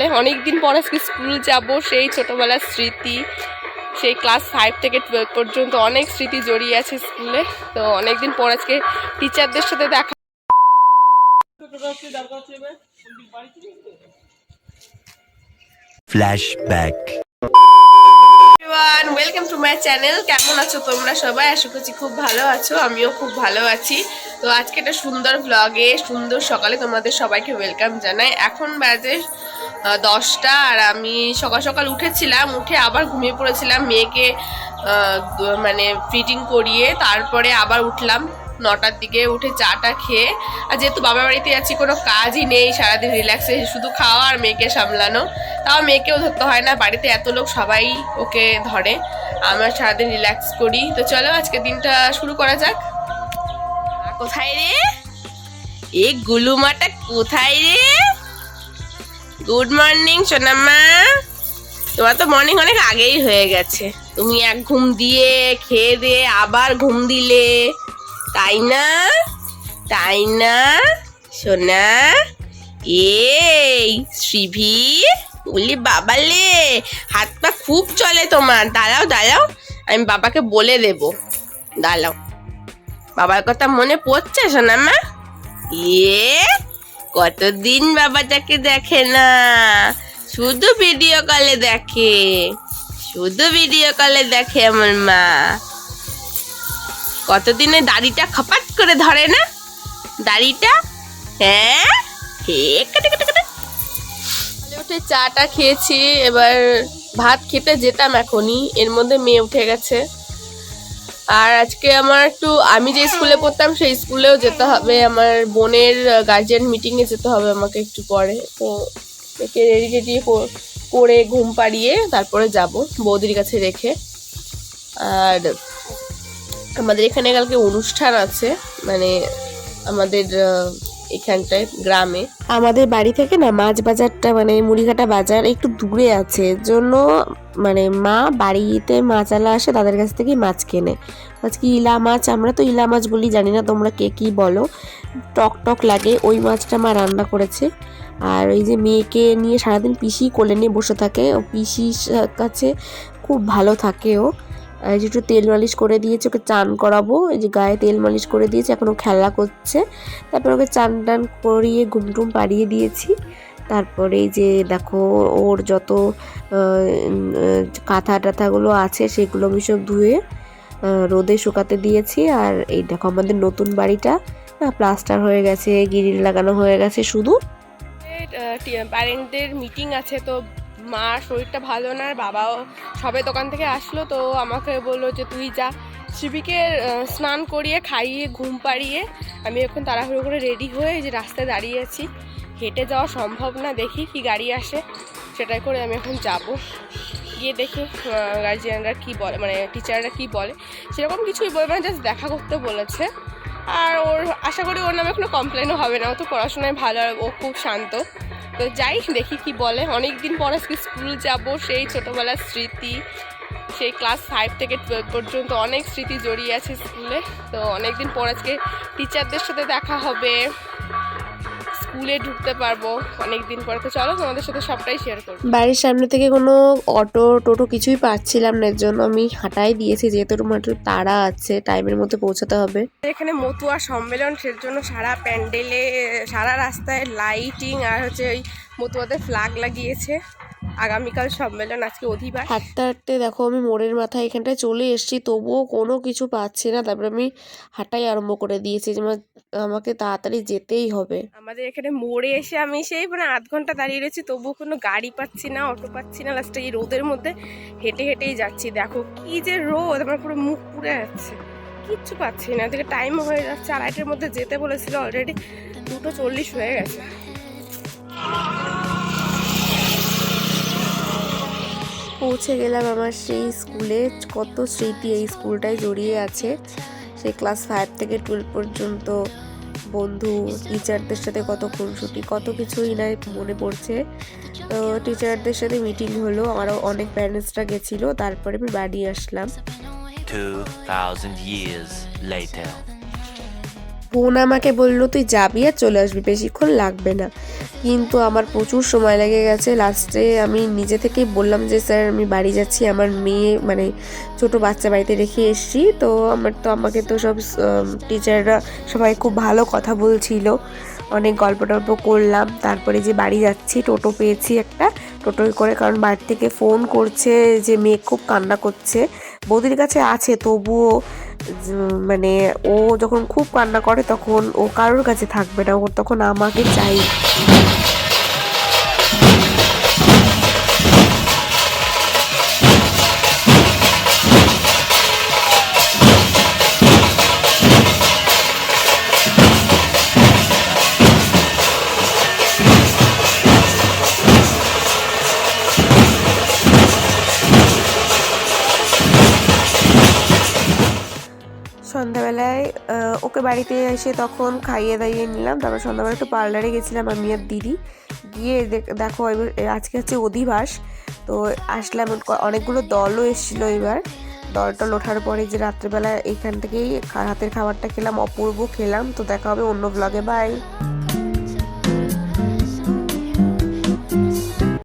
বলে, অনেক দিন পর আজকে স্কুল যাব। সেই ছোটবেলার স্মৃতি, সেই ক্লাস 5 থেকে 12 পর্যন্ত অনেক স্মৃতি জড়িয়ে আছে স্কুলে। তো অনেকদিন পর আজকে টিচারদের সাথে দেখা। Flashback. Welcome to my channel. কেমন আছো তোমরা সবাই? আশা করছি খুব ভালো আছো, আমিও খুব ভালো আছি। তো আজকে একটা সুন্দর ব্লগে, সুন্দর সকালে তোমাদের সবাইকে ওয়েলকাম জানাই। এখন বাজে 10টা, আর আমি সকাল সকাল উঠেছিলাম, উঠে আবার ঘুমিয়ে পড়েছিলাম মেয়েকে মানে ফিটিং করিয়ে। তারপরে আবার উঠলাম 9টার দিকে, উঠে চাটা খেয়ে। আর যেহেতু বাবার বাড়িতে আছি, কোনো কাজই নেই, সারাদিন রিল্যাক্সে শুধু খাওয়া আর মেয়েকে সামলানো। তাও মেয়েকেও ধরতে হয় না, বাড়িতে এত লোক সবাই ওকে ধরে, আমরা সারাদিন রিল্যাক্স করি। তো চলো আজকে দিনটা শুরু করা যাক। কোথায় রে এ গুলুমাটা, কোথায় রে? গুড মর্নিং সোনামা। তোমার তো মর্নিং অনেক আগেই হয়ে গেছে, তুমি এক ঘুম দিয়ে খেয়ে দিয়ে আবার ঘুম দিলে, তাই না? তাই না সোনা? এই শ্রীভি, বলি বাবালে, হাত পা খুব চলে তোমার। দাঁড়াও দাঁড়াও, আমি বাবাকে বলে দেব, দাঁড়াও। বাবার কথা মনে পড়ছে সোনামা? কতদিন বাবাটাকে দেখে না, শুধু ভিডিও কলে দেখে, শুধু ভিডিও কলে দেখে আমার মা। কতদিনে দাড়িটা খপাত করে ধরে না, দাড়িটা। হ্যাঁ, উঠে চাটা খেয়েছি, এবার ভাত খেতে যেতাম এখনই, এর মধ্যে মেয়ে উঠে গেছে। আর আজকে আমার একটু, আমি যে স্কুলে পড়তাম সেই স্কুলেও যেতে হবে, আমার বোনের গার্জিয়ান মিটিংয়ে যেতে হবে আমাকে একটু পরে। তো একে রেডি টেডি করে ঘুম পাড়িয়ে তারপরে যাব বৌদির কাছে রেখে। আর আমাদের এখানে কালকে অনুষ্ঠান আছে, মানে আমাদের এখানটায় গ্রামে। আমাদের বাড়ি থেকে না মাছ বাজারটা, মানে মুড়িঘাটা বাজার একটু দূরে আছে, এর জন্য মানে মা বাড়িতে মাছওয়ালা আসে, তাদের কাছ থেকেই মাছ কেনে। আজকে ইলা মাছ, আমরা তো ইলা মাছ বলি, জানি না তোমরা কে কি বলো, টক টক লাগে, ওই মাছটা মা রান্না করেছে। আর ওই যে মেয়েকে নিয়ে সারাদিন পিসি কোলে নিয়ে বসে থাকে, ও পিসির কাছে খুব ভালো থাকে ও। এই যে একটু তেল মালিশ করে দিয়েছে, ওকে চান করাবো, এই যে গায়ে তেল মালিশ করে দিয়েছে, এখন ও খেলা করছে। তারপর ওকে চান টান করিয়ে ঘুম টুম পাড়িয়ে দিয়েছি। তারপরে এই যে দেখো ওর যত কাঁথা টাথাগুলো আছে সেগুলো আমি সব ধুয়ে রোদে শুকাতে দিয়েছি। আর এই দেখো আমাদের নতুন বাড়িটা প্লাস্টার হয়ে গেছে, গ্রিল লাগানো হয়ে গেছে, শুধু প্যারেন্টদের মিটিং আছে। তো মার শরীরটা ভালো না, আর বাবাও সবে দোকান থেকে আসলো, তো আমাকে বললো যে তুই যা। শিবিকে স্নান করিয়ে খাইয়ে ঘুম পাড়িয়ে আমি এখন তাড়াহুড়ো করে রেডি হয়ে এই যে রাস্তায় দাঁড়িয়ে আছি। হেঁটে যাওয়া সম্ভব না, দেখি কি গাড়ি আসে সেটাই করে আমি এখন যাব। গিয়ে দেখি গার্জিয়ানরা কি বলে, মানে টিচাররা কি বলে। সেরকম কিছুই বলবে না, জাস্ট দেখা করতে বলেছে। আর ওর আশা করি ওর নামে কোনো কমপ্লেনও হবে না, ও তো পড়াশোনায় ভালো, আর ও খুব শান্ত। তো যাই দেখি কি বলে। অনেক দিন পর আজকে স্কুল যাব, সেই ছোটোবেলার স্মৃতি, সেই ক্লাস 5 থেকে 12 পর্যন্ত অনেক স্মৃতি জড়িয়ে আছে স্কুলে। তো অনেকদিন পর আজকে টিচারদের সাথে দেখা হবে, স্কুলে ঢুকতে পারবো অনেকদিন পরে। তো চলো তোমাদের সাথে সবটাই শেয়ার করবো। বাড়ির সামনে থেকে কোনো অটো টোটো কিছুই পাচ্ছিলাম না, এর জন্য আমি হাঁটাই দিয়েছি, যেহেতু একটু তাড়া আছে, টাইমের মধ্যে পৌঁছাতে হবে। এখানে মতুয়া সম্মেলন, সের জন্য সারা প্যান্ডেলে, সারা রাস্তায় লাইটিং, আর হচ্ছে ওই মতুয়াদের ফ্ল্যাগ লাগিয়েছে। আগামীকাল সম্মেলন, আজকে অধিবার। হাঁটতে হাঁটতে দেখো আমি মোড়ের মাথায় এখানটায় চলে এসেছি, তবুও কোনো কিছু পাচ্ছি না। তারপরে আমি হাঁটাই আরম্ভ করে দিয়েছি, যে আমাকে তাড়াতাড়ি যেতেই হবে। আমাদের এখানে মোড়ে এসে আমি সেই মানে আধ ঘন্টা দাঁড়িয়ে রয়েছি, তবুও কোনো গাড়ি পাচ্ছি না, অটো পাচ্ছি না। লাস্টে এই রোদের মধ্যে হেঁটে হেঁটেই যাচ্ছি। দেখো কি যে রোদ, আমার পুরো মুখ পুড়ে যাচ্ছে, কিচ্ছু পাচ্ছি না। এদিকে টাইমও হয়ে যাচ্ছে, 2:30-এর মধ্যে যেতে বলেছিল, অলরেডি 2:40 হয়ে গেছে। পৌঁছে গেলাম আমার সেই স্কুলে। কত স্মৃতি এই স্কুলটায় জড়িয়ে আছে, সেই ক্লাস 5 থেকে 12 পর্যন্ত বন্ধু, টিচারদের সাথে কত খুনসুটি, কত কিছুই না মনে পড়ছে। তো টিচারদের সাথে মিটিং হলো, আমারও অনেক প্যারেন্টসরা গেছিলো, তারপরে আমি বাড়ি আসলাম। 2000 years later. বোন আমাকে বললো তুই যাবি আর চলে আসবি, বেশিক্ষণ লাগবে না, কিন্তু আমার প্রচুর সময় লেগে গেছে। লাস্টে আমি নিজে থেকেই বললাম যে স্যার আমি বাড়ি যাচ্ছি, আমার মেয়ে মানে ছোট বাচ্চা বাড়িতে রেখে এসেছি। তো আমাকে তো সব টিচাররা সবাই খুব ভালো কথা বলছিল, অনেক গল্প টল্প করলাম। তারপরে যে বাড়ি যাচ্ছি, টোটো পেয়েছি একটা, টোটোয় করে, কারণ বাড়ি থেকে ফোন করছে যে মেয়ে খুব কান্না করছে। বৌদির কাছে আছে তবুও মানে ও যখন খুব কান্না করে তখন ও কারোর কাছে থাকবে না, ওর তখন আমাকে চাই। সন্ধ্যাবেলায় ওকে বাড়িতে এসে তখন খাইয়ে দাইয়ে নিলাম। তারপর সন্ধ্যাবেলা একটু পার্লারে গেছিলাম আমি আর দিদি, গিয়ে দেখো এবার আজকে হচ্ছে অধিবাস, তো আসলাম। অনেকগুলো দলও এসেছিলো। এবার দলটল ওঠার পরে যে রাত্রেবেলা এখান থেকেই হাতের খাবারটা খেলাম, অপূর্ব খেলাম। তো দেখা হবে অন্য ব্লগে, বাই।